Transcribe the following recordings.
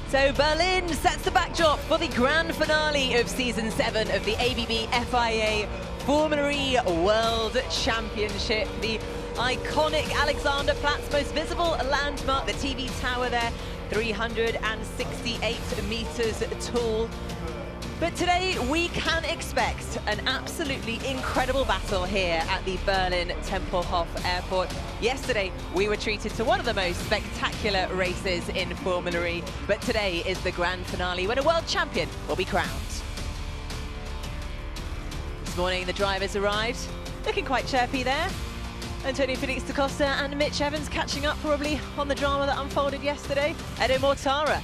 So Berlin sets the backdrop for the grand finale of Season 7 of the ABB FIA Formula E World Championship. The iconic Alexanderplatz, most visible landmark, the TV tower there, 368 meters tall. But today we can expect an absolutely incredible battle here at the Berlin Tempelhof Airport. Yesterday we were treated to one of the most spectacular races in Formula E, but today is the grand finale when a world champion will be crowned. This morning the drivers arrived, looking quite chirpy there. Antonio Felix da Costa and Mitch Evans catching up probably on the drama that unfolded yesterday. Edo Mortara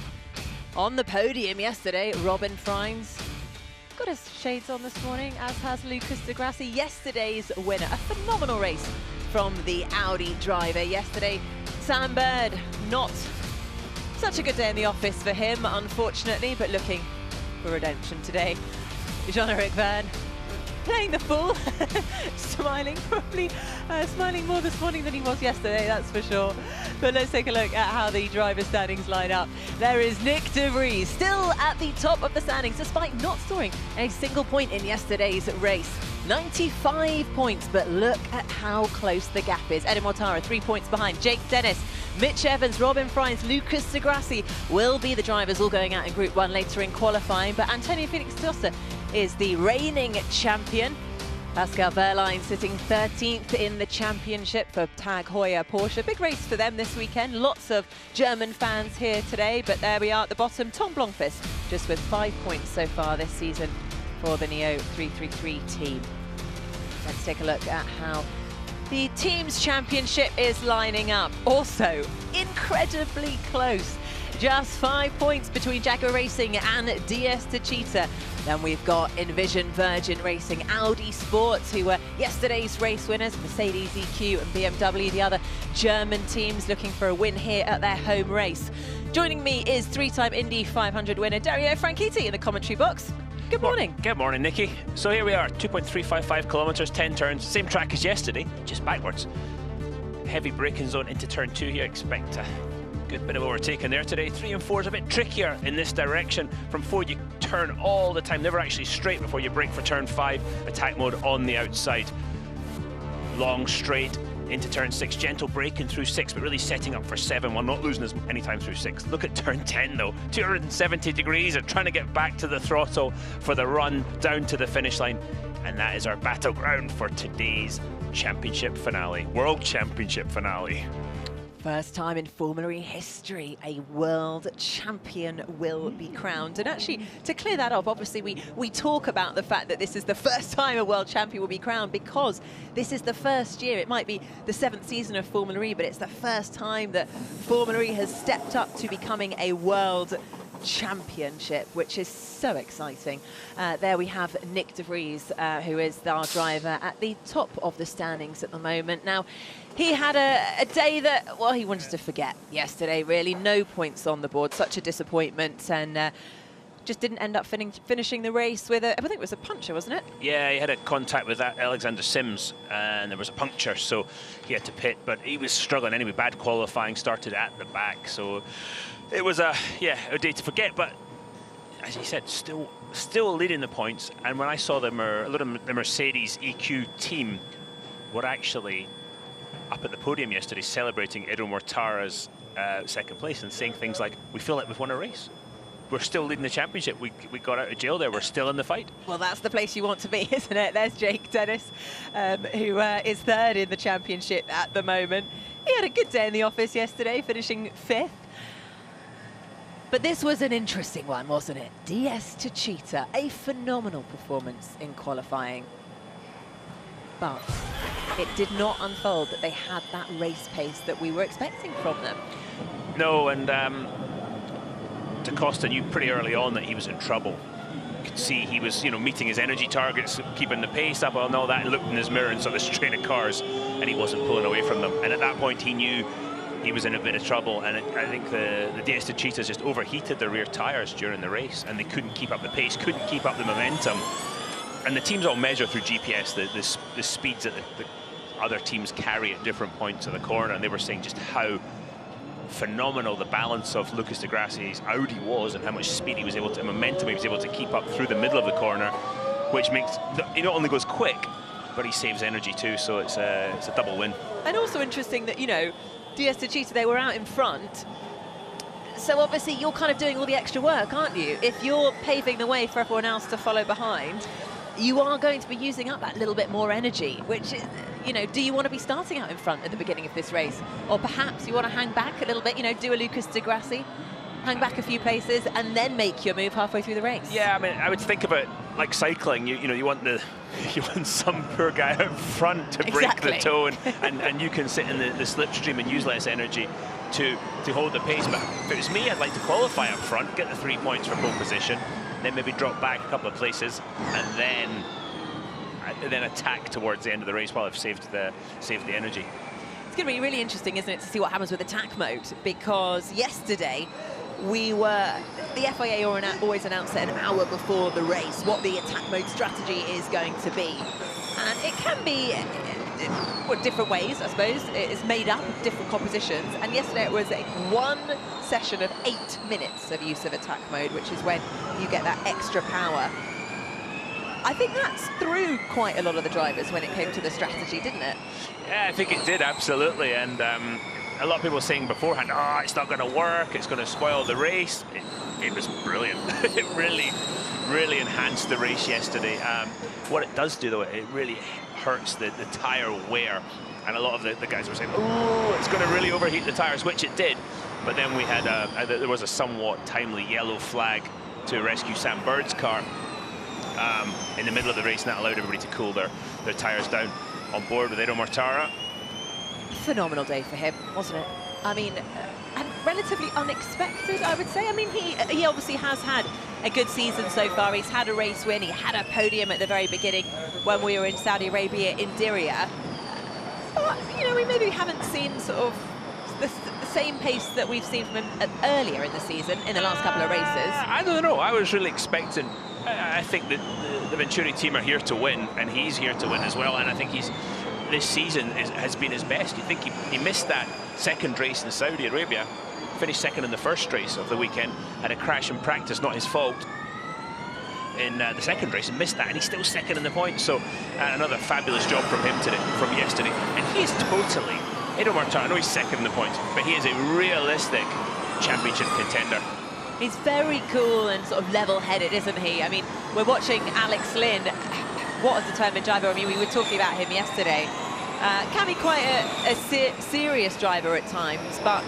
on the podium yesterday. Robin Freins got his shades on this morning, as has Lucas Di Grassi, yesterday's winner. A phenomenal race from the Audi driver yesterday. Sam Bird, not such a good day in the office for him, unfortunately, but looking for redemption today. Jean-Eric Verne playing the fool, smiling, probably smiling more this morning than he was yesterday, that's for sure. But let's take a look at how the driver standings line up. There is Nick de Vries, still at the top of the standings, despite not scoring a single point in yesterday's race. 95 points, but look at how close the gap is. Edo Mortara 3 points behind. Jake Dennis, Mitch Evans, Robin Freins, Lucas Di Grassi will be the drivers all going out in Group 1 later in qualifying, but Antonio Felix da Costa is the reigning champion. Pascal Wehrlein sitting 13th in the championship for Tag Heuer Porsche. Big race for them this weekend. Lots of German fans here today, but there we are at the bottom. Tom Blomqvist just with 5 points so far this season for the Neo 333 team. Let's take a look at how the team's championship is lining up. Also incredibly close. Just 5 points between Jaguar Racing and DS Techeetah. Then we've got Envision Virgin Racing, Audi Sports, who were yesterday's race winners, Mercedes EQ and BMW, the other German teams looking for a win here at their home race. Joining me is three-time Indy 500 winner Dario Franchitti in the commentary box. Good morning. Good morning, Nikki. So here we are, 2.355 kilometres, 10 turns, same track as yesterday, just backwards. Heavy braking zone into turn 2 here, expect a good bit of overtaking there today. 3 and 4 is a bit trickier in this direction. From 4 you turn all the time, never actually straight before you brake for turn 5. Attack mode on the outside. Long straight into turn 6, gentle braking through 6, but really setting up for 7 while not losing any time through 6. Look at turn 10 though, 270 degrees and trying to get back to the throttle for the run down to the finish line. And that is our battleground for today's championship finale, World Championship finale. First time in Formula E history, a world champion will be crowned. And actually, to clear that up, obviously we talk about the fact that this is the first time a world champion will be crowned because this is the first year. It might be the 7th season of Formula E, but it's the first time that Formula E has stepped up to becoming a world championship, which is so exciting. There we have Nick de Vries, who is our driver at the top of the standings at the moment. Now, he had a day that, well, he wanted to forget yesterday, really. No points on the board, such a disappointment, and just didn't end up finishing the race with I think it was a puncture, wasn't it? Yeah, he had a contact with that Alexander Sims, and there was a puncture, so he had to pit, but he was struggling anyway. Bad qualifying, started at the back, so it was a day to forget, but as he said, still leading the points. And when I saw the Mercedes EQ team were actually up at the podium yesterday celebrating Edo Mortara's second place and saying things like, we feel like we've won a race. We're still leading the championship. We got out of jail there. We're still in the fight. Well, that's the place you want to be, isn't it? There's Jake Dennis, who is 3rd in the championship at the moment. He had a good day in the office yesterday, finishing 5th. But this was an interesting one, wasn't it? DS Techeetah, a phenomenal performance in qualifying. But it did not unfold that they had that race pace that we were expecting from them. No, and Da Costa knew pretty early on that he was in trouble. You could see he was, meeting his energy targets, keeping the pace up and all that, and looked in his mirror and saw the straight of cars, and he wasn't pulling away from them. And at that point, he knew he was in a bit of trouble, and I think the DS Techeetahs just overheated their rear tyres during the race, and they couldn't keep up the pace, couldn't keep up the momentum. And the teams all measure through GPS the speeds that the other teams carry at different points of the corner, and they were saying just how phenomenal the balance of Lucas de Grassi's Audi was, and how much speed he was able to, momentum he was able to keep up through the middle of the corner, which makes, he not only goes quick, but he saves energy too, so it's a double win. And also interesting that, you know, Diaz de Chita, they were out in front, so obviously you're kind of doing all the extra work, aren't you? If you're paving the way for everyone else to follow behind, you are going to be using up that little bit more energy, which is, you know, do you want to be starting out in front at the beginning of this race? Or perhaps you want to hang back a little bit, you know, do a Lucas de Grassi, hang back a few paces and then make your move halfway through the race? Yeah, I mean, I would think of it like cycling. You know, you want some poor guy out front to break the tone, and you can sit in the slipstream and use less energy to hold the pace. But if it was me, I'd like to qualify up front, get the 3 points for pole position, then maybe drop back a couple of places, and then attack towards the end of the race while I've saved the energy. It's going to be really interesting, isn't it, to see what happens with attack mode, because yesterday the FIA always announce it an hour before the race what the attack mode strategy is going to be, and it can be different ways, I suppose. It's made up of different compositions, and yesterday it was one session of 8 minutes of use of attack mode, which is when you get that extra power. I think that's through quite a lot of the drivers when it came to the strategy, didn't it? Yeah, I think it did, absolutely. And a lot of people were saying beforehand, oh, it's not going to work, it's going to spoil the race. It was brilliant. It really enhanced the race yesterday. What it does do, though, it really hurts the tyre wear. And a lot of the guys were saying, oh, it's going to really overheat the tyres, which it did. But then we had there was a somewhat timely yellow flag to rescue Sam Bird's car in the middle of the race, and that allowed everybody to cool their tyres down. On board with Edo Mortara. Phenomenal day for him, wasn't it? I mean, and relatively unexpected, I would say. I mean, he obviously has had a good season so far. He's had a race win. He had a podium at the very beginning when we were in Saudi Arabia in Diriyah. But, you know, we maybe haven't seen sort of the same pace that we've seen from him earlier in the season, in the last couple of races. I don't know. I was really expecting... I think that the Venturi team are here to win, and he's here to win as well. And I think this season has been his best. You think he missed that second race in Saudi Arabia, finished second in the first race of the weekend, had a crash in practice, not his fault, in the second race, and missed that, and he's still second in the points. So another fabulous job from him from yesterday. And he is totally, Edo Mortara, I know he's second in the points, but he is a realistic championship contender. He's very cool and sort of level-headed, isn't he? I mean, we're watching Alex Lynn. What a determined driver. I mean, we were talking about him yesterday. Can be quite a serious driver at times, but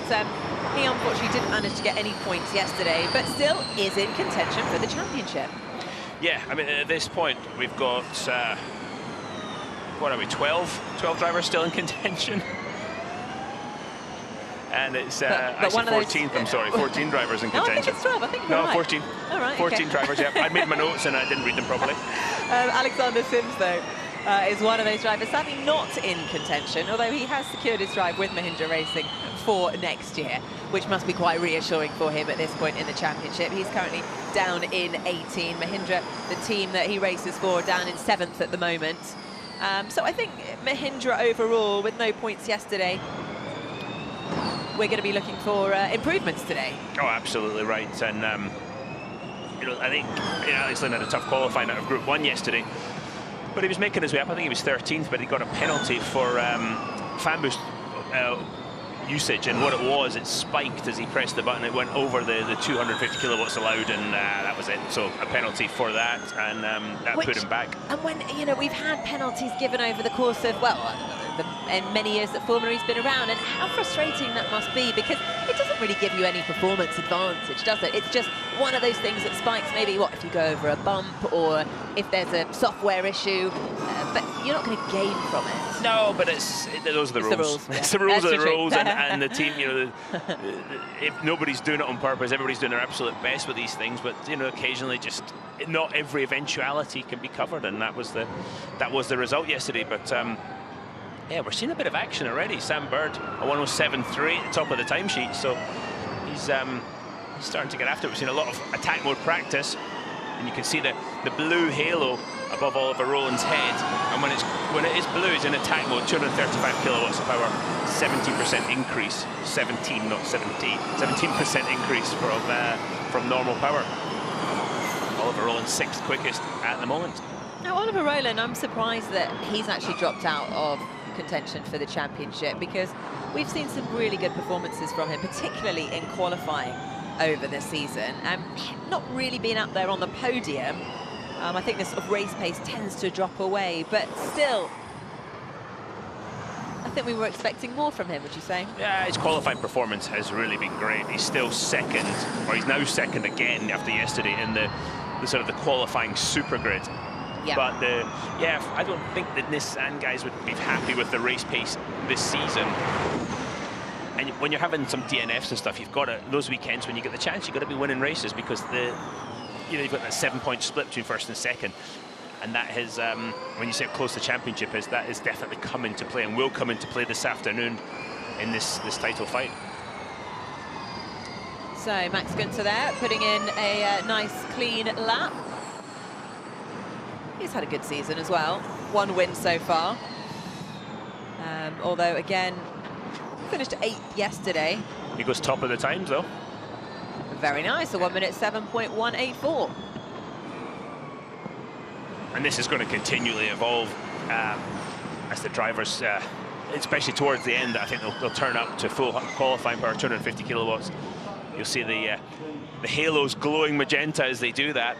he unfortunately didn't manage to get any points yesterday, but still is in contention for the championship. Yeah, I mean, at this point, we've got, what are we, 12 drivers still in contention? And it's actually 14th, I'm sorry, 14 drivers in contention. No, I think it's 12, I think you're right. No, 14. All right, 14 drivers, yeah. I made my notes and I didn't read them properly. Alexander Sims, though, is one of those drivers, sadly not in contention, although he has secured his drive with Mahindra Racing for next year, which must be quite reassuring for him at this point in the championship. He's currently down in 18. Mahindra, the team that he races for, down in 7th at the moment. So I think Mahindra overall, with no points yesterday, we're going to be looking for improvements today. Oh, absolutely right. And you know, I think Alex Lynn had a tough qualifying out of Group 1 yesterday, but he was making his way up. I think he was 13th, but he got a penalty for Fanboost usage, and what it was, it spiked as he pressed the button. It went over the 250 kilowatts allowed, and that was it. So a penalty for that, and that put him back. And when, you know, we've had penalties given over the course of, well, in many years that Formula's been around, and how frustrating that must be, because it doesn't really give you any performance advantage, does it? It's just one of those things that spikes maybe, what, if you go over a bump, or if there's a software issue, but you're not going to gain from it. No, but those are the rules. It's the rules of the rules, and the team, you know, if nobody's doing it on purpose, everybody's doing their absolute best with these things, but, you know, occasionally just not every eventuality can be covered, and that was the result yesterday. But yeah, we're seeing a bit of action already. Sam Bird, a 107.3 at the top of the timesheet, so he's starting to get after it. We've seen a lot of attack mode practice, and you can see the blue halo above Oliver Rowland's head, and when it's when it is blue, is in attack mode, 235 kilowatts of power, 17% increase, 17, not 70, 17% increase from normal power. Oliver Rowland 6th quickest at the moment. Now, Oliver Rowland, I'm surprised that he's actually dropped out of contention for the championship, because we've seen some really good performances from him, particularly in qualifying over the season, and not really being up there on the podium. I think this sort of race pace tends to drop away, but still, I think we were expecting more from him, would you say? Yeah, his qualifying performance has really been great. He's still second, or he's now second again after yesterday in the sort of the qualifying super grid. Yeah. But I don't think the Nissan guys would be happy with the race pace this season. And when you're having some DNFs and stuff, you've got to, those weekends when you get the chance, you've got to be winning races, because you've got that 7-point split between first and second. And that has, when you say how close the championship is, that is definitely come into play and will come into play this afternoon in this title fight. So Max Günther there, putting in a nice clean lap. He's had a good season as well. 1 win so far. Although, again, finished 8th yesterday. He goes top of the times, though. Very nice, a 1 minute 7.184. And this is going to continually evolve as the drivers, especially towards the end. I think they'll turn up to full qualifying power, 250 kilowatts. You'll see the halos glowing magenta as they do that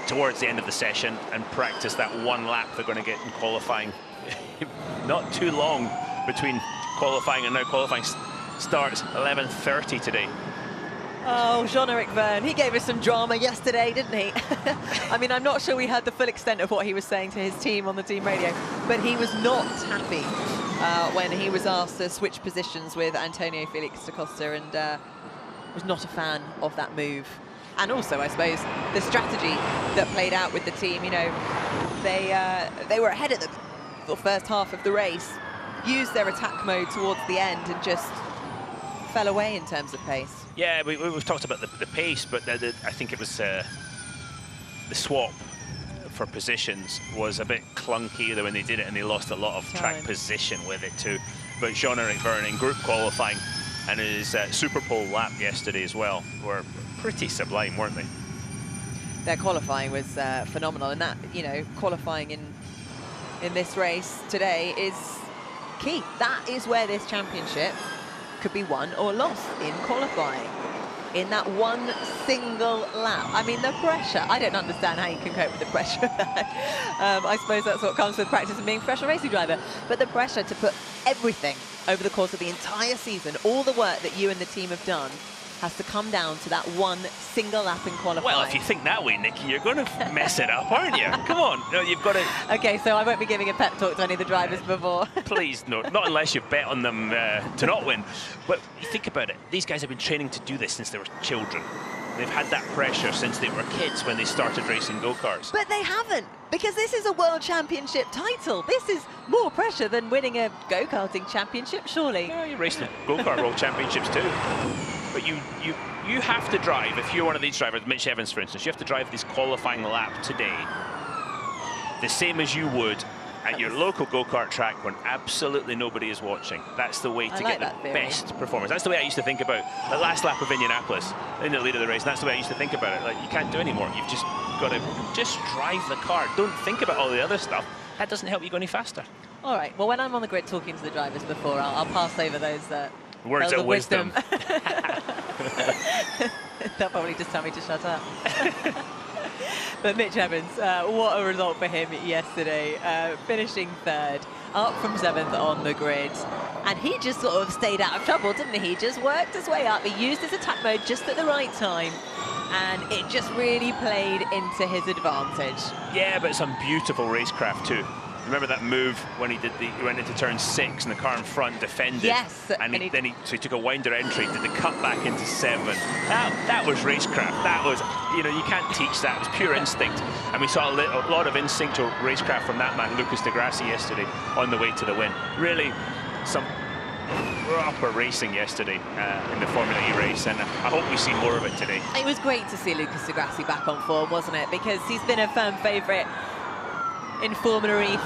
towards the end of the session, and practice that 1 lap they're going to get in qualifying. Not too long between qualifying and now qualifying starts 11:30 today. Oh, Jean-Eric Vergne, he gave us some drama yesterday, didn't he? I mean, I'm not sure we heard the full extent of what he was saying to his team on the team radio, but he was not happy when he was asked to switch positions with Antonio Felix da Costa, and was not a fan of that move. And also, I suppose, the strategy that played out with the team, you know, they were ahead at the first half of the race, used their attack mode towards the end, and just fell away in terms of pace. Yeah, we've talked about the pace, but I think it was the swap for positions was a bit clunky when they did it, and they lost a lot of track position with it too. But Jean-Eric Vergne in group qualifying and his Super Pole lap yesterday as well were pretty sublime, weren't they? Their qualifying was phenomenal, and that, you know, qualifying in this race today is key. That is where this championship could be won or lost, in qualifying, in that 1 single lap. I mean, the pressure, I don't understand how you can cope with the pressure of that. I suppose that's what comes with practice and being a professional racing driver, but the pressure to put everything over the course of the entire season, all the work that you and the team have done, has to come down to that 1 single lap in qualifying. Well, if you think that way, Nikki, you're going to mess it up, aren't you? Come on, no, you've got to... Okay, so I won't be giving a pep talk to any of the drivers before. Please, no, not unless you bet on them to not win. But you think about it, these guys have been training to do this since they were children. They've had that pressure since they were kids when they started racing go-karts. But they haven't, because this is a World Championship title. This is more pressure than winning a go-karting championship, surely. Yeah, you're racing go-kart World Championships too. But you have to drive, if you're one of these drivers, Mitch Evans for instance, you have to drive this qualifying lap today the same as you would at your local go-kart track when absolutely nobody is watching. That's the way to get the best performance. That's the way I used to think about the last lap of Indianapolis in the lead of the race. And that's the way I used to think about it. Like, you can't do any more. You've just got to just drive the car. Don't think about all the other stuff. That doesn't help you go any faster. All right. Well, when I'm on the grid talking to the drivers before, I'll pass over those words of wisdom. They'll probably just tell me to shut up. But Mitch Evans, what a result for him yesterday, finishing 3rd, up from 7th on the grid. And he just sort of stayed out of trouble, didn't he? He just worked his way up. He used his attack mode just at the right time, and it just really played into his advantage. Yeah, but some beautiful racecraft too. Remember that move when he went into turn 6 and the car in front defended? Yes. And then he took a winder entry, did the cut back into 7. That was racecraft. That was, you know, you can't teach that. It was pure instinct. And we saw a lot of instinctual racecraft from that man, Lucas Di Grassi, yesterday on the way to the win. Really, some proper racing yesterday in the Formula E race, and I hope we see more of it today. It was great to see Lucas Di Grassi back on form, wasn't it? Because he's been a firm favourite in Formula E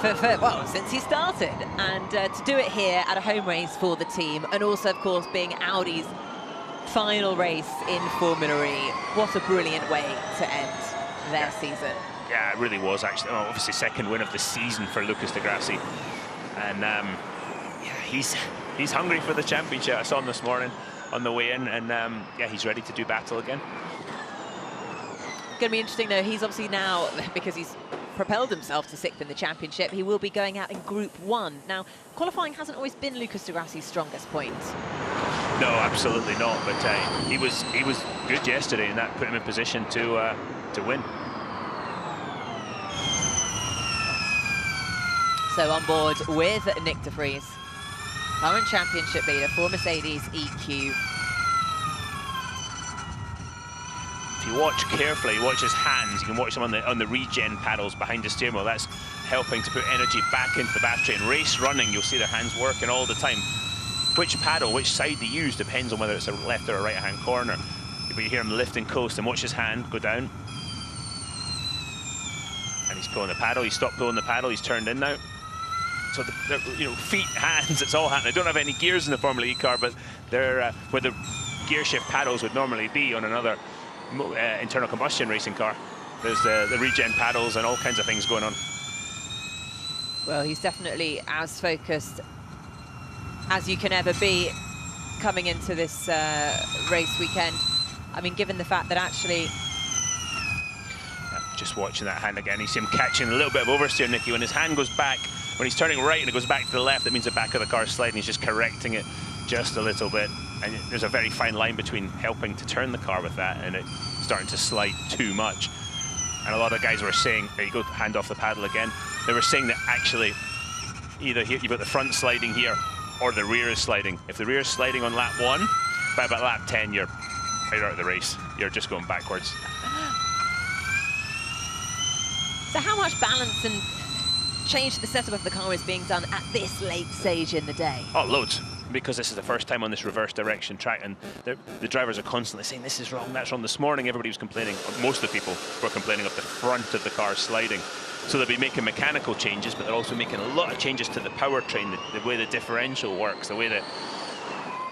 well, since he started. And to do it here at a home race for the team, and also, of course, being Audi's final race in Formula E, what a brilliant way to end their season. Yeah, it really was, actually. Well, obviously, second win of the season for Lucas Di Grassi. And yeah, he's hungry for the championship. I saw him this morning on the way in, and yeah, he's ready to do battle again. Going to be interesting, though. He's obviously now, because he's propelled himself to 6th in the championship, he will be going out in Group 1. Now, qualifying hasn't always been Lucas Di Grassi's strongest point. No, absolutely not. But he was good yesterday, and that put him in position to win. So on board with Nick de Vries, current championship leader for Mercedes EQ. If you watch carefully, watch his hands. You can watch them on the regen paddles behind the steering wheel. That's helping to put energy back into the battery. In race running, you'll see their hands working all the time. Which paddle, which side they use, depends on whether it's a left or a right-hand corner. But you hear him lift and coast, and watch his hand go down. And he's pulling the paddle. He stopped pulling the paddle. He's turned in now. So you know, feet, hands, it's all happening. They don't have any gears in the Formula E car, but they're where the gear shift paddles would normally be on another internal combustion racing car. There's the regen paddles and all kinds of things going on. Well, he's definitely as focused as you can ever be coming into this race weekend. I mean, given the fact that actually... Just watching that hand again, you see him catching a little bit of oversteer, Nicky. When his hand goes back, when he's turning right and it goes back to the left, that means the back of the car is sliding. He's just correcting it just a little bit. And there's a very fine line between helping to turn the car with that and it starting to slide too much. And a lot of guys were saying, there you go, hand off the paddle again. They were saying that actually, either here, you've got the front sliding here, or the rear is sliding. If the rear is sliding on lap 1, by about lap 10, you're out of the race. You're just going backwards. So how much balance and change to the setup of the car is being done at this late stage in the day? Oh, loads. Because this is the first time on this reverse direction track, and the drivers are constantly saying this is wrong, that's wrong. This morning everybody was complaining, most of the people were complaining of the front of the car sliding. So they'll be making mechanical changes, but they're also making a lot of changes to the powertrain, the way the differential works, the way the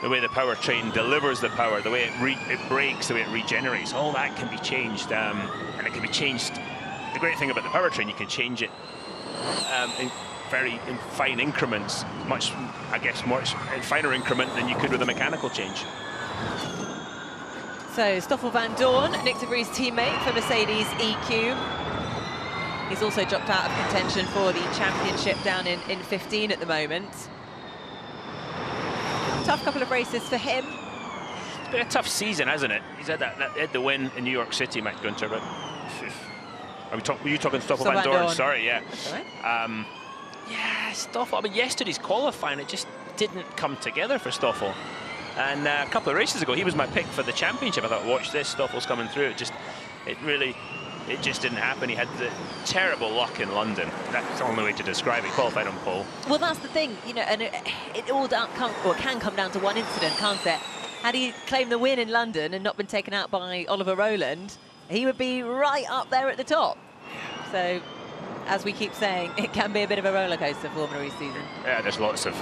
powertrain delivers the power, the way it brakes, the way it regenerates. All that can be changed, and it can be changed. The great thing about the powertrain, you can change it in fine increments, much finer increment than you could with a mechanical change. So Stoffel van Dorn, Nick de Vries' teammate for Mercedes EQ. He's also dropped out of contention for the championship down in 15 at the moment. Tough couple of races for him. It's been a tough season, hasn't it? He's had had the win in New York City, Matt Gunter, but were you talking Stoffel van Dorn? Sorry, yeah. That's all right. Yeah, Stoffel. I mean, yesterday's qualifying, it just didn't come together for Stoffel. And a couple of races ago, he was my pick for the championship. I thought, watch this, Stoffel's coming through. It just didn't happen. He had the terrible luck in London. That's the only way to describe it. Qualified on pole. Well, that's the thing, you know, and it all can come down to one incident, can't it? Had he claimed the win in London and not been taken out by Oliver Rowland, he would be right up there at the top. So, as we keep saying, it can be a bit of a roller coaster Formula E season. Yeah, there's lots of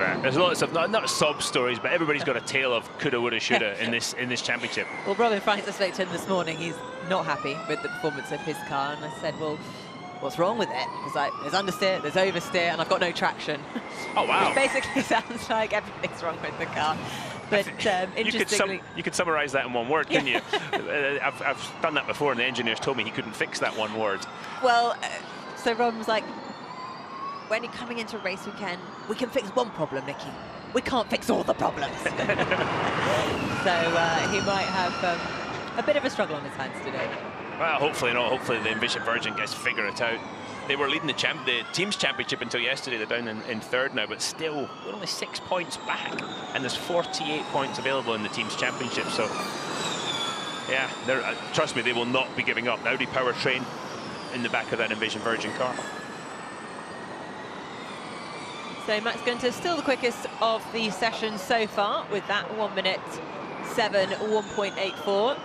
not sob stories, but everybody's got a tale of coulda, woulda, shoulda in this championship. Well, Robin Francis spoke to him this morning. He's not happy with the performance of his car, and I said, well, what's wrong with it? He's like, there's understeer, there's oversteer, and I've got no traction. Oh wow! Which basically sounds like everything's wrong with the car. But interestingly, you could summarise that in one word, couldn't you? I've done that before, and the engineers told me he couldn't fix that one word. Well, so Ron was like, when you're coming into a race weekend, we can fix one problem, Nicky. We can't fix all the problems. So he might have a bit of a struggle on his hands today. Well, hopefully not. Hopefully the Envision Virgin guys figure it out. They were leading the team's championship until yesterday. They're down in third now, but still, we're only 6 points back, and there's 48 points available in the team's championship. So, yeah, trust me, they will not be giving up. The Audi powertrain in the back of that Envision Virgin car. So Max Gunter still the quickest of the session so far with that 1 minute 7 1.84.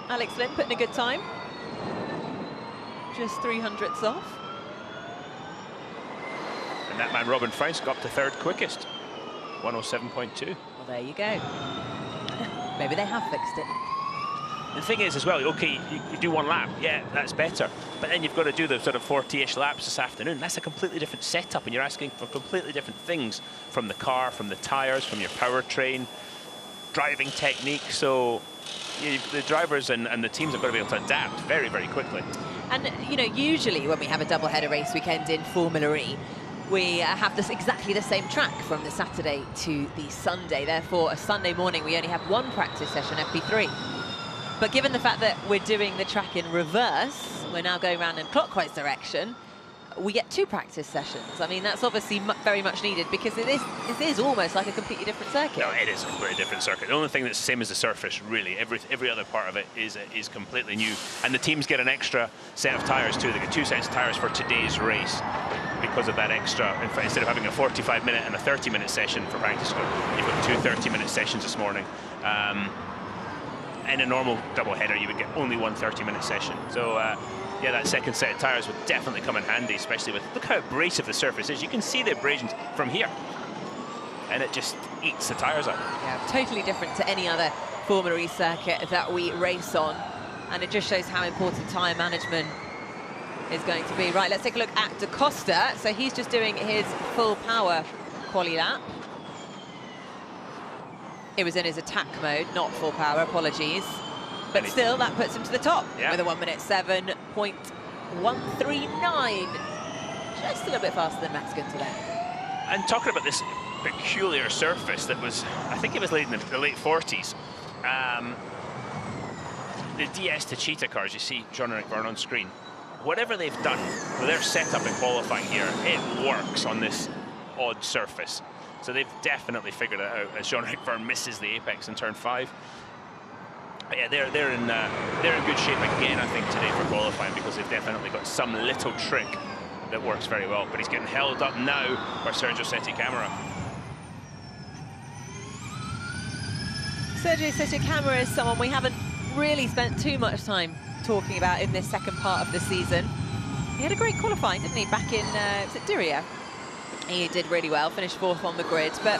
Alex Lynn putting a good time. Just 300ths off. And that man, Robin French, got up to third quickest, 107.2. Well, there you go. Maybe they have fixed it. The thing is as well, okay, you do one lap, yeah, that's better. But then you've got to do the sort of 40-ish laps this afternoon. That's a completely different setup, and you're asking for completely different things from the car, from the tyres, from your powertrain, driving technique. So the drivers and the teams have got to be able to adapt very, very quickly. And, you know, usually when we have a double-header race weekend in Formula E, we have exactly the same track from the Saturday to the Sunday. Therefore, a Sunday morning, we only have one practice session, FP3. But given the fact that we're doing the track in reverse, we're now going around in clockwise direction, we get 2 practice sessions. I mean, that's obviously very much needed because this is almost like a completely different circuit. No, it is a completely different circuit. The only thing that's the same as the surface, really. Every other part of it is completely new. And the teams get an extra set of tyres too. They get 2 sets of tyres for today's race because of that extra. In fact, instead of having a 45-minute and a 30-minute session for practice, you've got 2 30-minute sessions this morning. In a normal double-header, you would get only 1 30-minute session. So, yeah, that second set of tyres would definitely come in handy, especially with, look how abrasive the surface is. You can see the abrasions from here, and it just eats the tyres up. Yeah, totally different to any other Formula E circuit that we race on, and it just shows how important tyre management is going to be. Right, let's take a look at Da Costa. So he's just doing his full power quali lap. It was in his attack mode, not full power, apologies. But still, that puts him to the top with a 1:07.139. Just a little bit faster than Max Günther there. And talking about this peculiar surface that was, I think it was late in the late 40s. The DS to Cheetah cars, you see Jean-Eric Vergne on screen. Whatever they've done with their setup in qualifying here, it works on this odd surface. So they've definitely figured it out as Jean-Eric Vergne misses the apex in turn 5. But yeah, they're in good shape again, I think, today for qualifying because they've definitely got some little trick that works very well. But he's getting held up now by Sergio Sette Camara. Sergio Sette Camara is someone we haven't really spent too much time talking about in this second part of the season. He had a great qualifying, didn't he, back in, was it Diriyah? He did really well, finished 4th on the grid, but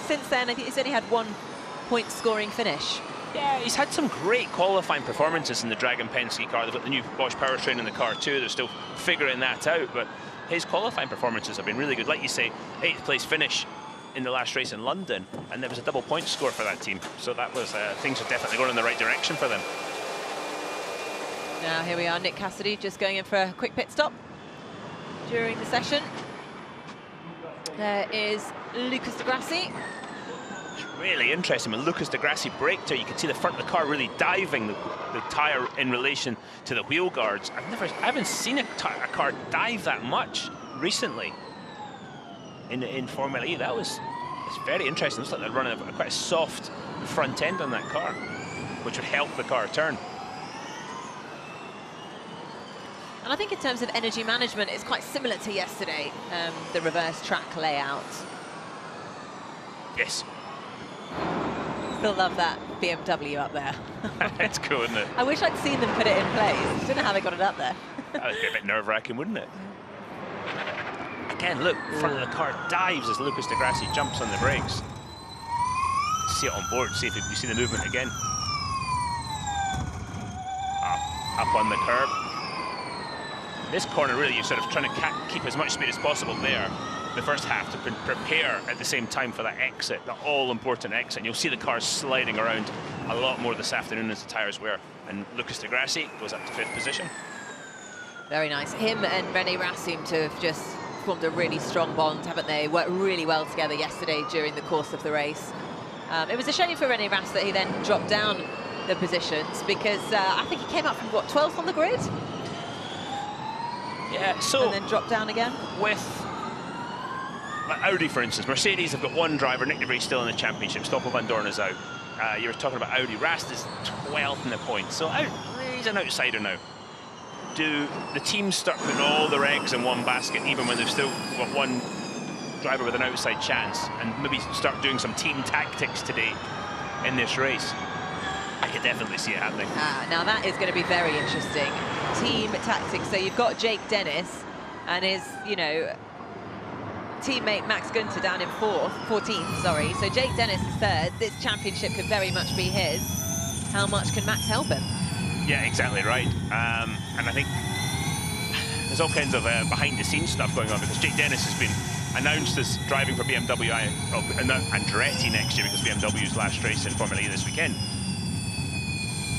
since then I think he's only had 1 point scoring finish. Yeah, he's had some great qualifying performances in the Dragon Penske car. They've got the new Bosch powertrain in the car too. They're still figuring that out, but his qualifying performances have been really good. Like you say, 8th place finish in the last race in London, and there was a double point score for that team. So that was things are definitely going in the right direction for them. Now here we are, Nick Cassidy just going in for a quick pit stop during the session. There is Lucas Di Grassi. It's really interesting. When Lucas Di Grassi braked her, you could see the front of the car really diving the tyre in relation to the wheel guards. I haven't seen a car dive that much recently in Formula E. It's very interesting. It looks like they're running quite a soft front end on that car, which would help the car turn. And I think in terms of energy management, it's quite similar to yesterday, the reverse track layout. Yes. Still love that BMW up there. It's cool, isn't it? I wish I'd seen them put it in place. I don't know how they got it up there. That would be a bit nerve-wracking, wouldn't it? Again, look, front of the car dives as Lucas Di Grassi jumps on the brakes. See it on board, see if you see the movement again. Up on the curb. This corner, really, you're sort of trying to keep as much speed as possible there. The first half to prepare at the same time for that exit, the all-important exit. And you'll see the cars sliding around a lot more this afternoon as the tyres wear. And Lucas Di Grassi goes up to 5th position. Very nice. Him and René Rast seem to have just formed a really strong bond, haven't they? Worked really well together yesterday during the course of the race. It was a shame for René Rast that he then dropped down the positions because I think he came up from, what, 12th on the grid? Yeah, so... And then dropped down again? With... like Audi, for instance, Mercedes have got one driver, Nick de Vries, still in the championship. Stoffel van Dorn is out. You were talking about Audi. Rast is 12th in the points, so he's an outsider now. Do the teams start putting all their eggs in one basket, even when they've still got one driver with an outside chance, and maybe start doing some team tactics today in this race? I could definitely see it happening. Now that is going to be very interesting. Team tactics. So you've got Jake Dennis and his, you know, teammate Max Günther down in 14th, sorry. So Jake Dennis is third. This championship could very much be his. How much can Max help him? Yeah, exactly right. And I think there's all kinds of behind-the-scenes stuff going on, because Jake Dennis has been announced as driving for BMW and Andretti next year, because BMW's last race in Formula E this weekend.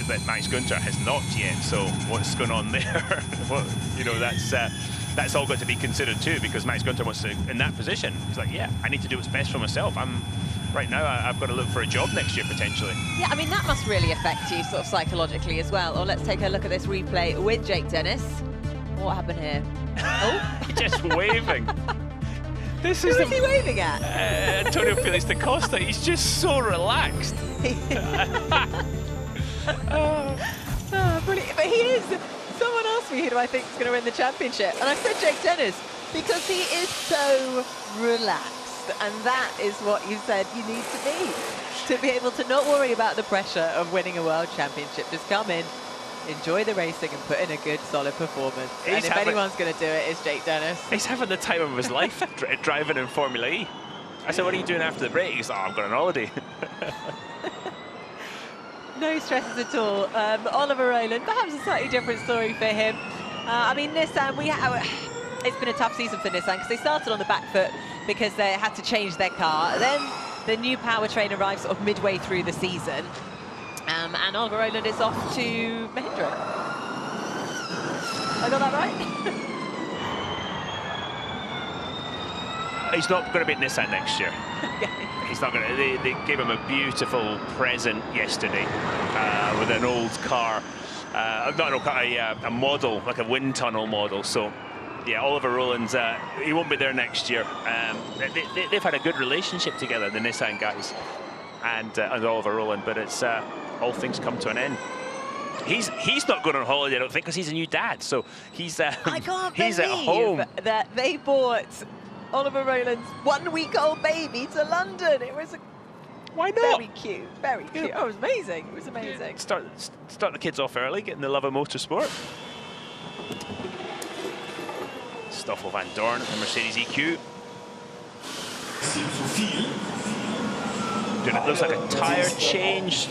But Max Günther has not yet, so what's going on there? Well, you know, that's all got to be considered too, because Max Günther wants to, in that position, he's like, yeah, I need to do what's best for myself. Right now, I've got to look for a job next year, potentially. Yeah, I mean, that must really affect you sort of psychologically as well. Or let's take a look at this replay with Jake Dennis. What happened here? Oh, just waving. Who is he waving at? Antonio Felix da Costa. He's just so relaxed. Brilliant. But he is. Someone asked me who do I think is going to win the championship, and I said Jake Dennis, because he is so relaxed. And that is what you said you need to be able to not worry about the pressure of winning a world championship. Just come in, enjoy the racing, and put in a good, solid performance. And if anyone's going to do it, it's Jake Dennis. He's having the time of his life driving in Formula E. I said, what are you doing after the break? He's like, oh, I'm going on holiday. No stresses at all. Oliver Rowland, perhaps a slightly different story for him. I mean, Nissan, it's been a tough season for Nissan, because they started on the back foot because they had to change their car. Then the new powertrain arrived sort of midway through the season. And Oliver Rowland is off to Mahindra. I got that right? He's not going to be at Nissan next year. He's not going to. They gave him a beautiful present yesterday with an old car, not an old car, a model, like a wind tunnel model. So, yeah, Oliver Rowland's, he won't be there next year. They've had a good relationship together, the Nissan guys and Oliver Rowland, but it's all things come to an end. He's not going on holiday, I don't think, because he's a new dad. So he's I can't he's at home. That they bought Oliver Rowland's 1-week-old baby to London. It was why not? Very cute, very cute. Oh, it was amazing. It was amazing. Start the kids off early, getting the love of motorsport. Stoffel Van Dorn, the Mercedes EQ. It looks like a tyre change.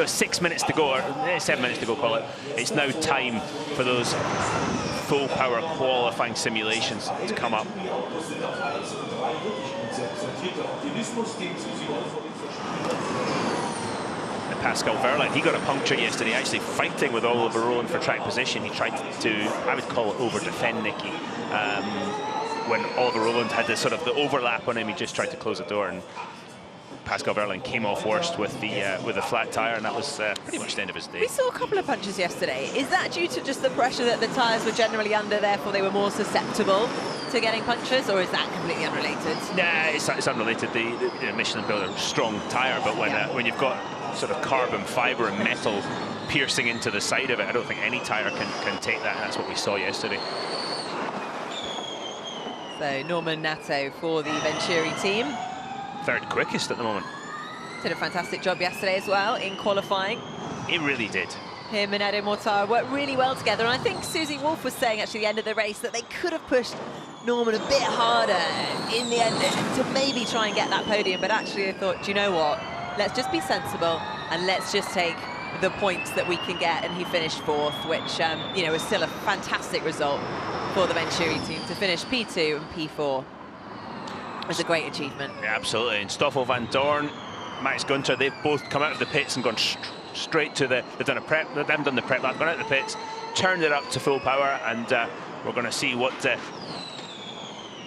6 minutes to go, or 7 minutes to go, call it. It's now time for those full power qualifying simulations to come up. And Pascal Wehrlein, he got a puncture yesterday, actually fighting with Oliver Rowland for track position. He tried to, I would call it over-defend Nicky. When Oliver Rowland had this sort of the overlap on him, he just tried to close the door, and Pascal Wehrlein came off worst with the flat tyre, and that was pretty much the end of his day. We saw a couple of punches yesterday. Is that due to just the pressure that the tyres were generally under, therefore they were more susceptible to getting punctures, or is that completely unrelated? Nah, it's unrelated. The Michelin built a strong tyre, but when you've got sort of carbon fibre and metal piercing into the side of it, I don't think any tyre can take that, and that's what we saw yesterday. So Norman Nato for the Venturi team. Third quickest at the moment. Did a fantastic job yesterday as well in qualifying. He really did. Him and Edo Mortara worked really well together, and I think Susie Wolff was saying actually at the end of the race that they could have pushed Norman a bit harder in the end to maybe try and get that podium, but actually I thought, do you know what? Let's just be sensible and let's just take the points that we can get, and he finished fourth, which you know, is still a fantastic result for the Venturi team to finish P2 and P4. It's a great achievement. Yeah, absolutely. And Stoffel Van Dorn, Max Günther, they've both come out of the pits and gone straight to the. They've done a prep. They haven't done the prep lap. Gone out of the pits, turned it up to full power, and we're going to see what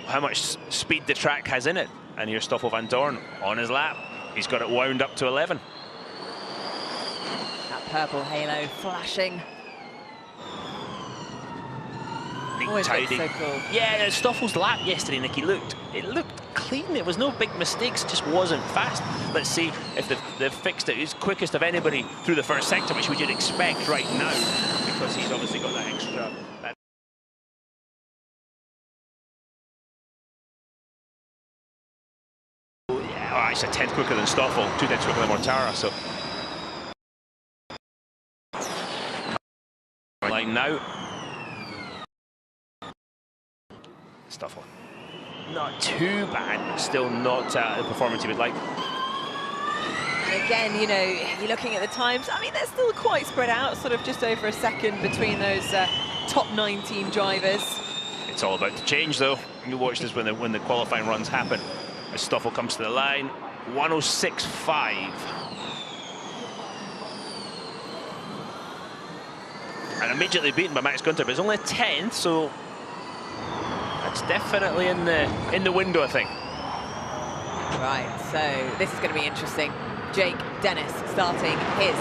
how much speed the track has in it. And here's Stoffel Van Dorn on his lap. He's got it wound up to 11. That purple halo flashing. Always tidy. So cool. Yeah, Stoffel's lap yesterday, Nicky, it looked clean. It was no big mistakes. It just wasn't fast. Let's see if they've fixed it. He's quickest of anybody through the first sector, which we should expect right now, because he's obviously got that extra. Yeah, oh, it's a 10th quicker than Stoffel, 2 tenths quicker than Mortara. So line now. Stoffel. not too bad, but still not the performance he would like. And again, you know, you're looking at the times. I mean, they're still quite spread out, sort of just over a second between those top 19 drivers. It's all about to change, though. You watch this when the qualifying runs happen. As Stoffel comes to the line, 106.5. And immediately beaten by Max Günther, but it's only a 10th, so that's definitely in the window, I think. Right, so this is going to be interesting. Jake Dennis starting his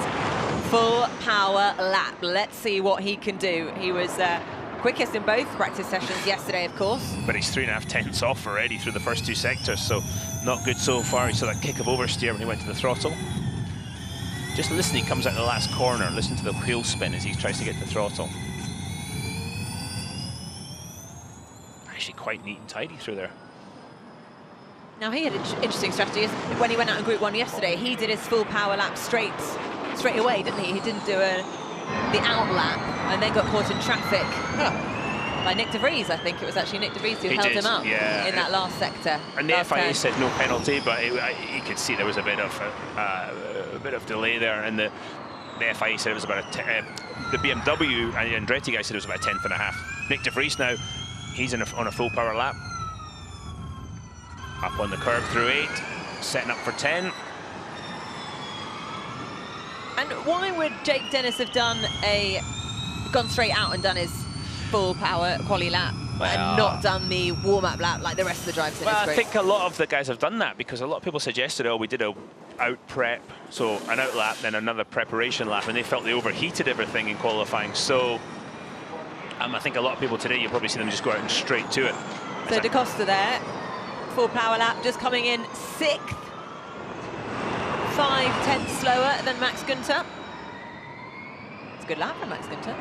full power lap. Let's see what he can do. He was quickest in both practice sessions yesterday, of course. But he's 3.5 tenths off already through the first 2 sectors, so not good so far. He saw that kick of oversteer when he went to the throttle. Just listen, he comes out the last corner. Listen to the wheel spin as he tries to get the throttle. Actually quite neat and tidy through there. Now, he had an interesting strategy. When he went out in Group 1 yesterday, he did his full power lap straight away, didn't he? He didn't do the out lap and then got caught in traffic by Nick de Vries. I think it was actually Nick de Vries who held him up in that last sector. And the FIA said no penalty, but you could see there was a bit of delay there, and the FIA said it was about the BMW and Andretti guy said it was about a 10th and a half. Nick de Vries now, he's on a full power lap. Up on the curb through 8, setting up for 10. And why would Jake Dennis have gone straight out and done his full power quali lap and not done the warm-up lap like the rest of the drivers in his group? I think a lot of the guys have done that, because a lot of people suggested, oh, we did a out prep, so an out lap, then another preparation lap, and they felt they overheated everything in qualifying. So I think a lot of people today, you'll probably see them just go out and straight to it. So Da Costa there. Full power lap, just coming in 6th. 5 tenths slower than Max Günther. It's a good lap for Max Günther.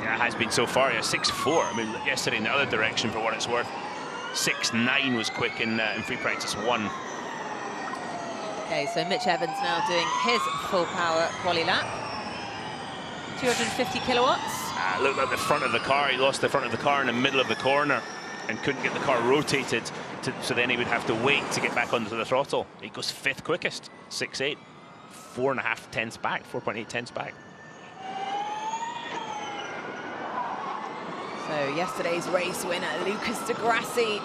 Yeah, it has been so far. Yeah, 6.4. I mean, yesterday in the other direction, for what it's worth, 6.9 was quick in free practice 1. Okay, so Mitch Evans now doing his full power quali lap. 250 kilowatts. Looked at the front of the car. He lost the front of the car in the middle of the corner and couldn't get the car rotated, so then he would have to wait to get back onto the throttle. He goes 5th quickest, 6.8, 4.5 tenths back, 4.8 tenths back. So yesterday's race winner, Lucas de Grassi,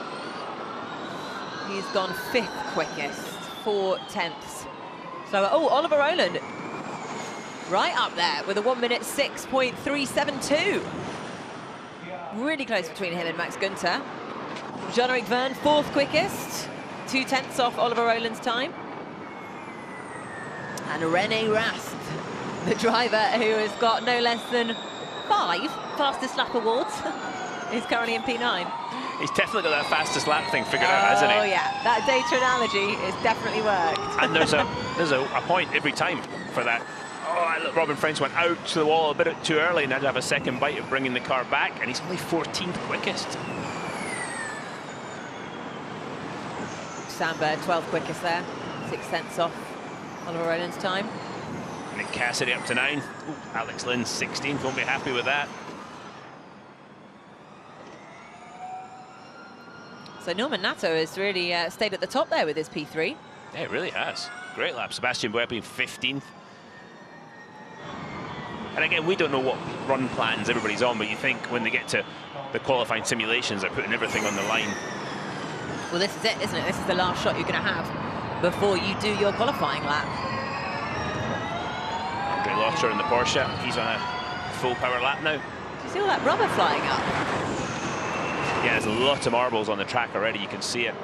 he's gone 5th quickest, 4 tenths. So, Oliver Rowland, right up there with a 1 minute 6.372. Really close between him and Max Günther. Jean-Eric Verne, 4th quickest, 2 tenths off Oliver Rowland's time. And René Rast, the driver who has got no less than 5 fastest lap awards, is currently in P9. He's definitely got that fastest lap thing figured out, hasn't he? Oh yeah, that data analogy has definitely worked. And there's a point every time for that. Oh, Robin French went out to the wall a bit too early and had to have a second bite of bringing the car back, and he's only 14th quickest. Sam Bird, 12th quickest there, 6 tenths off Oliver Rowland's time. Nick Cassidy up to 9th. Alex Lynn 16th, won't be happy with that. So Norman Nato has really stayed at the top there with his P3. Yeah, it really has. Great lap. Sebastian Buer being 15th. And again, we don't know what run plans everybody's on, but you think when they get to the qualifying simulations, they're putting everything on the line. Well, this is it, isn't it? This is the last shot you're going to have before you do your qualifying lap. Andre Lotterer in the Porsche. He's on a full power lap now. Do you see all that rubber flying up? Yeah, there's a lot of marbles on the track already. You can see it.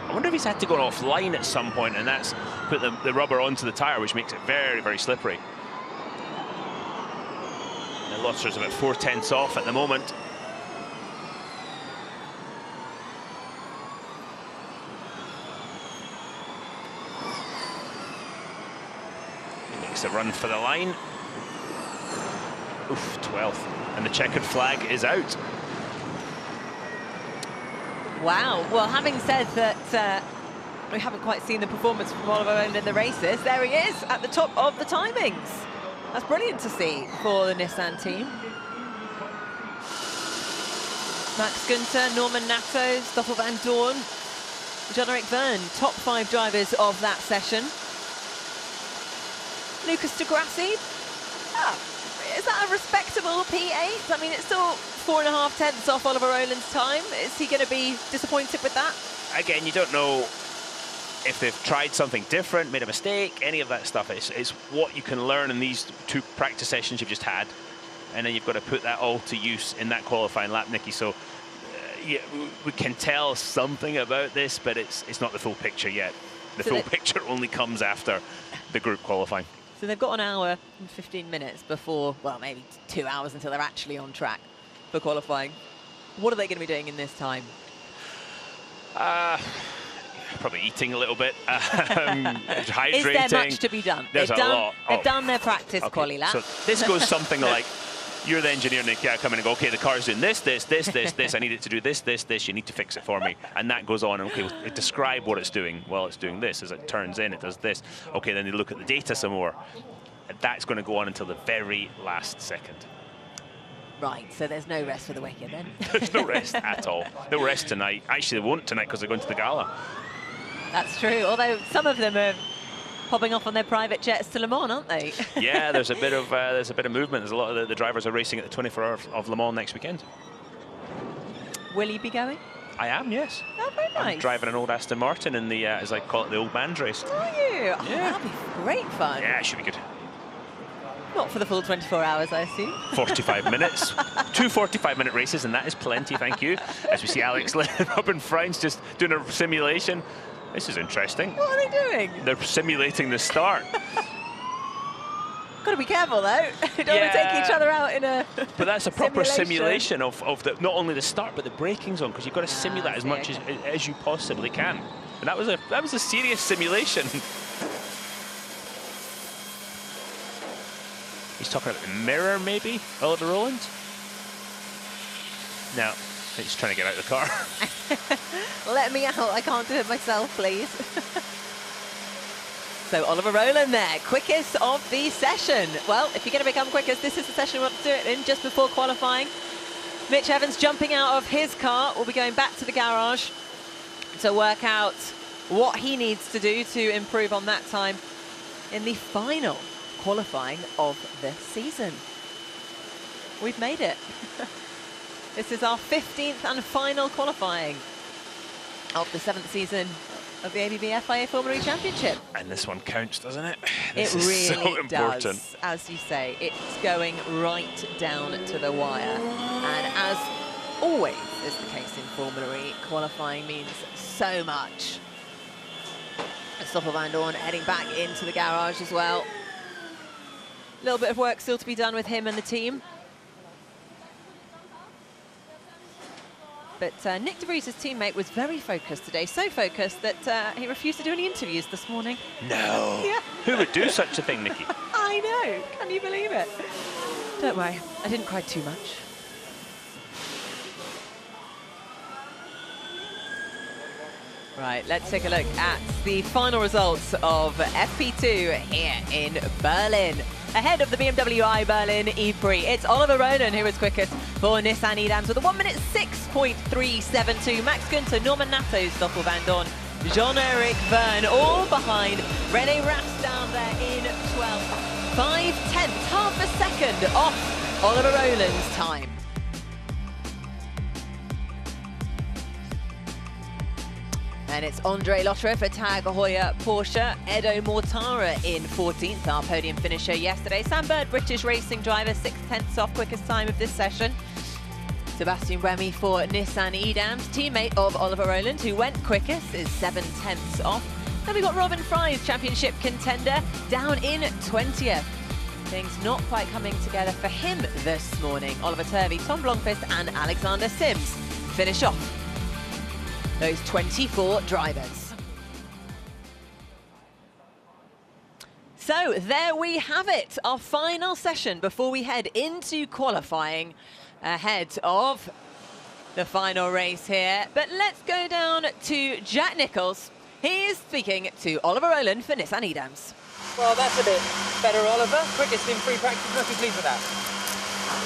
I wonder if he's had to go offline at some point, and that's put the rubber onto the tyre, which makes it very, very slippery. And Lotterer's about 4 tenths off at the moment. He makes a run for the line. Oof, 12th. And the checkered flag is out. Wow. Well, having said that we haven't quite seen the performance from Oliver Rowland in the races, there he is at the top of the timings. That's brilliant to see for the Nissan team. Max Günther, Norman Nato, Stoffel van Dorn, John-Eric Verne, top 5 drivers of that session. Lucas de Grassi, is that a respectable P8? I mean, it's still 4.5 tenths off Oliver Rowland's time. Is he going to be disappointed with that? Again, you don't know if they've tried something different, made a mistake, any of that stuff. It's what you can learn in these 2 practice sessions you've just had, and then you've got to put that all to use in that qualifying lap, Nikki. So, yeah, we can tell something about this, but it's not the full picture yet. The full picture only comes after the group qualifying. So they've got an hour and 15 minutes before, well, maybe 2 hours until they're actually on track for qualifying. What are they going to be doing in this time? Probably eating a little bit, hydrating. Is there much to be done? There's a lot. They've done their practice quali lap. So this goes something like, you're the engineer, Nick, I come in and go, okay, the car's doing this, I need it to do this, you need to fix it for me. And that goes on, and okay, we'll describe what it's doing. Well, it's doing this. As it turns in, it does this. Okay, then they look at the data some more. And that's going to go on until the very last second. Right, so there's no rest for the wicked then? There's no rest at all. They'll rest tonight. Actually, they won't tonight because they're going to the gala. That's true, although some of them are popping off on their private jets to Le Mans, aren't they? Yeah, there's a bit of movement. There's a lot of the drivers are racing at the 24 Hours of Le Mans next weekend. Will you be going? I am, yes. Oh, very nice. I'm driving an old Aston Martin in the, as I call it, the old man's race. Are you? Oh, yeah. That'll be great fun. Yeah, it should be good. Not for the full 24 hours, I assume. 45 minutes. 2 45-minute races, and that is plenty, thank you. As we see Alex Lynn and Robin Frines just doing a simulation. This is interesting. What are they doing? They're simulating the start. Got to be careful, though. Don't want to take each other out in a But that's a proper simulation of the, not only the start, but the braking zone, because you've got to simulate as much as you possibly can. And that was a serious simulation. He's talking about the mirror, maybe, Oliver Rowland? No, he's trying to get out of the car. Let me out, I can't do it myself, please. So Oliver Rowland there, quickest of the session. Well, if you're going to become quickest, this is the session we want to do it in just before qualifying. Mitch Evans jumping out of his car, will be going back to the garage to work out what he needs to do to improve on that time in the final qualifying of the season. We've made it. This is our 15th and final qualifying of the 7th season of the ABB FIA Formula E Championship. And this one counts, doesn't it? It This is really so important. does. As you say, it's going right down to the wire. And as always is the case in Formula E, qualifying means so much. Stoffel van Dorn heading back into the garage as well. A little bit of work still to be done with him and the team. But Nick de Vries's teammate was very focused today, so focused that he refused to do any interviews this morning. No. Yeah. Who would do such a thing, Nikki? I know. Can you believe it? Don't worry, I didn't cry too much. Right, let's take a look at the final results of FP2 here in Berlin. Ahead of the BMW I Berlin E-Prix, it's Oliver Rowland who was quickest for Nissan Edams with a 1 minute 6.372. Max Günther, Norman Nato, Stoffel van Dorn, Jean-Eric Verne, all behind René Rast down there in 12th. 5/10, half a second off Oliver Rowland's time. And it's Andre Lotterer for Tag Heuer Porsche, Edo Mortara in 14th, our podium finisher yesterday. Sam Bird, British racing driver, 6/10 off, quickest time of this session. Sebastian Buemi for Nissan Edams, teammate of Oliver Rowland, who went quickest, is 7/10 off. Then we've got Robin Frines, championship contender, down in 20th. Things not quite coming together for him this morning. Oliver Turvey, Tom Blomqvist and Alexander Sims finish off those 24 drivers. So there we have it, our final session before we head into qualifying ahead of the final race here. But let's go down to Jack Nicholls. He is speaking to Oliver Rowland for Nissan Edams. Well, that's a bit better, Oliver. Quickest in free practice, must be pleased with that.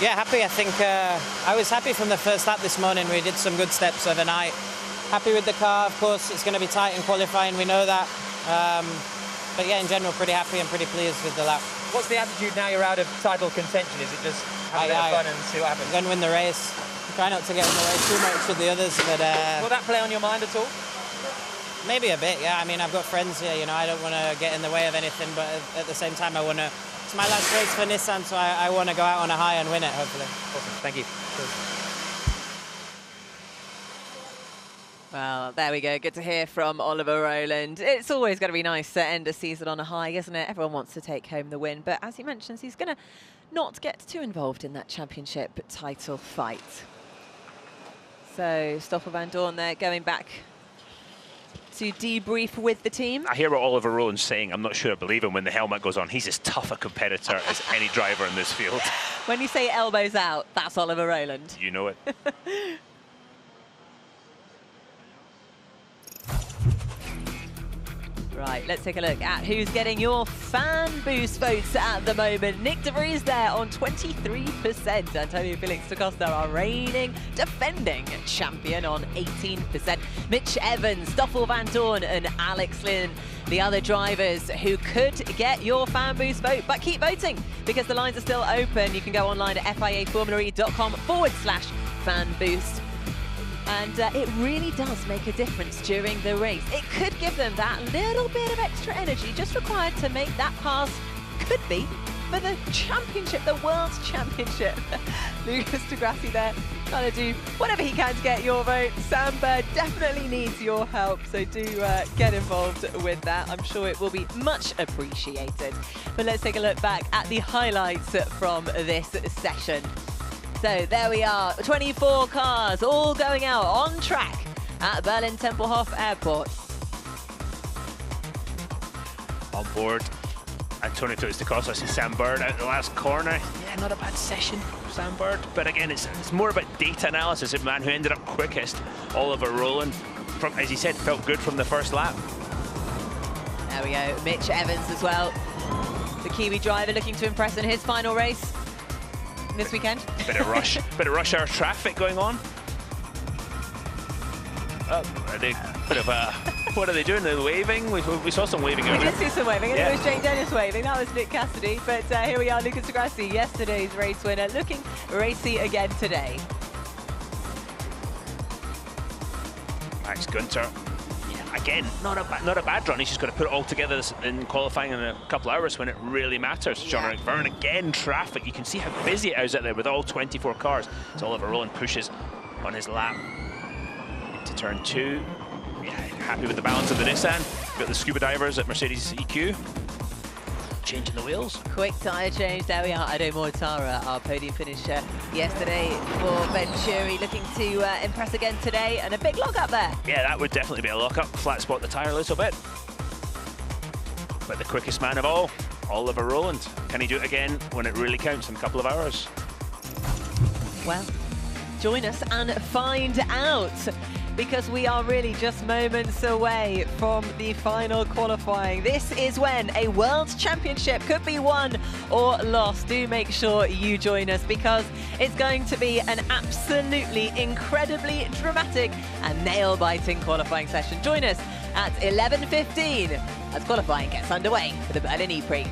Yeah, happy. I think I was happy from the first lap this morning. We did some good steps overnight. Happy with the car. Of course, it's going to be tight in qualifying. We know that. But yeah, in general, pretty happy and pretty pleased with the lap. What's the attitude now you're out of title contention? Is it just have a bit of fun and see what happens? I'm going to win the race. Try not to get in the way too much with the others, but... Will that play on your mind at all? Maybe a bit, yeah. I mean, I've got friends here, you know, I don't want to get in the way of anything, but at the same time, I want to... It's my last race for Nissan, so I want to go out on a high and win it, hopefully. Awesome, thank you. Well, there we go. Good to hear from Oliver Rowland. It's always going to be nice to end a season on a high, isn't it? Everyone wants to take home the win. But as he mentions, he's going to not get too involved in that championship title fight. So Stoffel van Dorn there going back to debrief with the team. I hear what Oliver Rowland's saying. I'm not sure I believe him when the helmet goes on. He's as tough a competitor as any driver in this field. When you say elbows out, that's Oliver Rowland. You know it. Right, let's take a look at who's getting your Fanboost votes at the moment. Nick De Vries there on 23%. Antonio Felix da Costa, our reigning, defending champion, on 18%. Mitch Evans, Stoffel van Dorn and Alex Lynn, the other drivers who could get your Fanboost vote. But keep voting because the lines are still open. You can go online at fiaformulae.com/Fanboost. And it really does make a difference during the race. It could give them that little bit of extra energy just required to make that pass, could be, for the championship, the World Championship. Lucas de Grassi there, trying to do whatever he can to get your vote. Sam Bird definitely needs your help, so do get involved with that. I'm sure it will be much appreciated. But let's take a look back at the highlights from this session. So there we are, 24 cars all going out on track at Berlin Tempelhof Airport. On board, Antonio Felix da Costa, I see Sam Bird out the last corner. Yeah, not a bad session for Sam Bird. But again, it's more about data analysis. The man who ended up quickest, Oliver Rowland, from, as he said, felt good from the first lap. There we go, Mitch Evans as well. The Kiwi driver looking to impress in his final race this weekend. Bit of rush hour traffic going on. Oh, are they bit of what are they doing? They're waving. We saw some waving. We did see some waving. Yeah. It was Jane Dennis waving. That was Nick Cassidy. But here we are, Lucas de Grassi, yesterday's race winner, looking racy again today. Max Günther. Again, not a bad run. He's just got to put it all together in qualifying in a couple of hours when it really matters. Jean-Eric Vergne, again, traffic. You can see how busy it is out there with all 24 cars. So Oliver Rowland pushes on his lap into turn 2. Yeah, happy with the balance of the Nissan. Got the scuba divers at Mercedes EQ. Changing the wheels. Quick tyre change. There we are. Edo Mortara, our podium finisher yesterday for Venturi, looking to impress again today, and a big lock up there. Yeah, that would definitely be a lock up. Flat spot the tyre a little bit. But the quickest man of all, Oliver Rowland. Can he do it again when it really counts in a couple of hours? Well, join us and find out, because we are really just moments away from the final qualifying. This is when a World Championship could be won or lost. Do make sure you join us, because it's going to be an absolutely incredibly dramatic and nail-biting qualifying session. Join us at 11:15 as qualifying gets underway for the Berlin E-Prix.